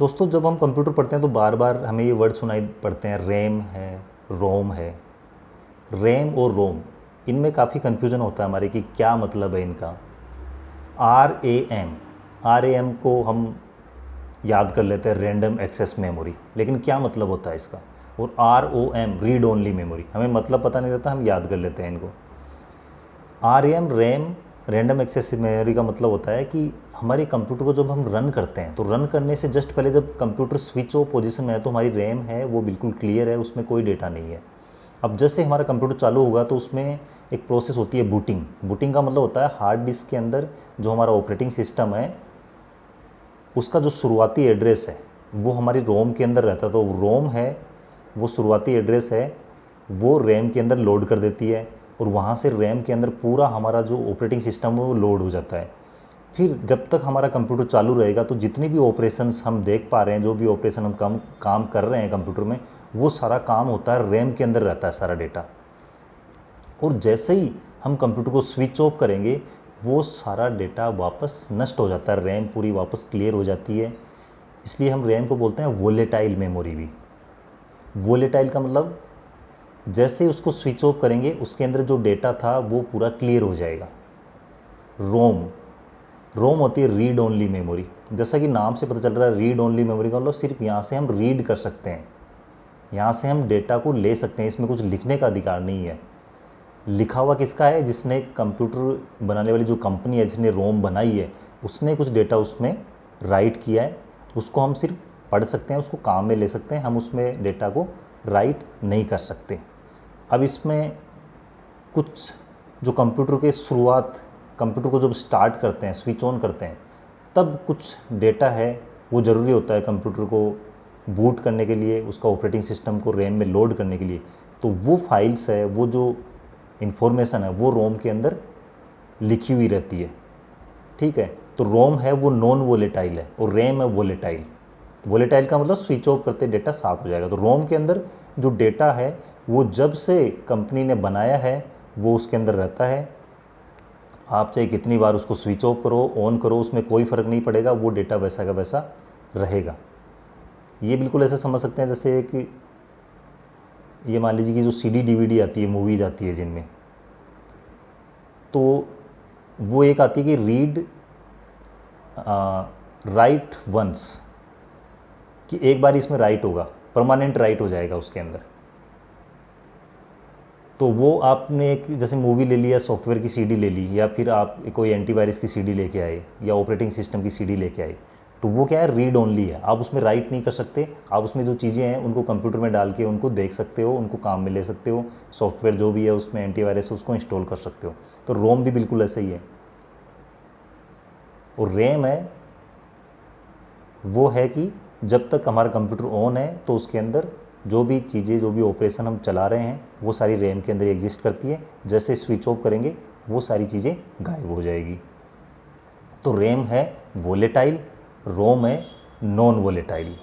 दोस्तों जब हम कंप्यूटर पढ़ते हैं तो बार बार हमें ये वर्ड सुनाई पड़ते हैं, रैम है, रोम है। रैम और रोम, इनमें काफ़ी कन्फ्यूज़न होता है हमारे कि क्या मतलब है इनका। आर ए एम को हम याद कर लेते हैं रैंडम एक्सेस मेमोरी, लेकिन क्या मतलब होता है इसका। और ROM रीड ओनली मेमोरी, हमें मतलब पता नहीं रहता, हम याद कर लेते हैं इनको। RAM RAM random access memory का मतलब होता है कि हमारे कंप्यूटर को जब हम रन करते हैं तो रन करने से जस्ट पहले जब कंप्यूटर स्विच ऑफ पोजीशन में है तो हमारी रैम है वो बिल्कुल क्लियर है, उसमें कोई डेटा नहीं है। अब जैसे हमारा कंप्यूटर चालू होगा तो उसमें एक प्रोसेस होती है बूटिंग। बूटिंग का मतलब होता है हार्ड डिस्क के अंदर जो हमारा ऑपरेटिंग सिस्टम है उसका जो शुरुआती एड्रेस है वो हमारी रोम के अंदर रहता है। तो रोम है वो शुरुआती एड्रेस है, वो रैम के अंदर लोड कर देती है और वहाँ से रैम के अंदर पूरा हमारा जो ऑपरेटिंग सिस्टम है वो लोड हो जाता है। फिर जब तक हमारा कंप्यूटर चालू रहेगा तो जितनी भी ऑपरेशंस हम देख पा रहे हैं, जो भी ऑपरेशन हम काम कर रहे हैं कंप्यूटर में, वो सारा काम होता है रैम के अंदर रहता है सारा डेटा। और जैसे ही हम कंप्यूटर को स्विच ऑफ करेंगे वो सारा डेटा वापस नष्ट हो जाता है, रैम पूरी वापस क्लियर हो जाती है। इसलिए हम रैम को बोलते हैं वोलेटाइल मेमोरी भी। वोलेटाइल का मतलब जैसे ही उसको स्विच ऑफ करेंगे उसके अंदर जो डेटा था वो पूरा क्लियर हो जाएगा। रोम रोम होती है रीड ओनली मेमोरी। जैसा कि नाम से पता चल रहा है रीड ओनली मेमोरी का मतलब सिर्फ यहाँ से हम रीड कर सकते हैं, यहाँ से हम डेटा को ले सकते हैं, इसमें कुछ लिखने का अधिकार नहीं है। लिखा हुआ किसका है? जिसने कंप्यूटर बनाने वाली जो कंपनी है जिसने रोम बनाई है उसने कुछ डेटा उसमें राइट किया है, उसको हम सिर्फ पढ़ सकते हैं, उसको काम में ले सकते हैं, हम उसमें डेटा को राइट नहीं कर सकते। अब इसमें कुछ जो कंप्यूटर के शुरुआत, कंप्यूटर को जब स्टार्ट करते हैं, स्विच ऑन करते हैं, तब कुछ डेटा है वो ज़रूरी होता है कंप्यूटर को बूट करने के लिए, उसका ऑपरेटिंग सिस्टम को रैम में लोड करने के लिए। तो वो फाइल्स है, वो जो इन्फॉर्मेशन है वो रोम के अंदर लिखी हुई रहती है। ठीक है, तो रोम है वो नॉन वोलेटाइल है और रैम है वोलेटाइल। वोलेटाइल का मतलब स्विच ऑफ करते डेटा साफ हो जाएगा। तो रोम के अंदर जो डेटा है वो जब से कंपनी ने बनाया है वो उसके अंदर रहता है। आप चाहे कितनी बार उसको स्विच ऑफ करो, ऑन करो, उसमें कोई फ़र्क नहीं पड़ेगा, वो डेटा वैसा का वैसा रहेगा। ये बिल्कुल ऐसे समझ सकते हैं जैसे एक, ये मान लीजिए कि जो CD DVD आती है, मूवीज़ आती है जिनमें, तो वो एक आती है कि रीड राइट वंस, कि एक बार इसमें राइट होगा, परमानेंट राइट हो जाएगा उसके अंदर। तो वो आपने एक जैसे मूवी ले लिया, सॉफ्टवेयर की CD ले ली, या फिर आप कोई एंटीवायरस की CD लेके आए या ऑपरेटिंग सिस्टम की CD लेके आए, तो वो क्या है, रीड ओनली है। आप उसमें राइट नहीं कर सकते, आप उसमें जो चीज़ें हैं उनको कंप्यूटर में डाल के उनको देख सकते हो, उनको काम में ले सकते हो, सॉफ्टवेयर जो भी है उसमें एंटीवायरस है उसको इंस्टॉल कर सकते हो। तो रोम भी बिल्कुल ऐसे ही है। और रैम है वो है कि जब तक हमारा कंप्यूटर ऑन है तो उसके अंदर जो भी चीज़ें, जो भी ऑपरेशन हम चला रहे हैं वो सारी रैम के अंदर एग्जिस्ट करती है। जैसे स्विच ऑफ करेंगे वो सारी चीज़ें गायब हो जाएगी। तो रैम है वोलेटाइल, रोम है नॉन वोलेटाइल।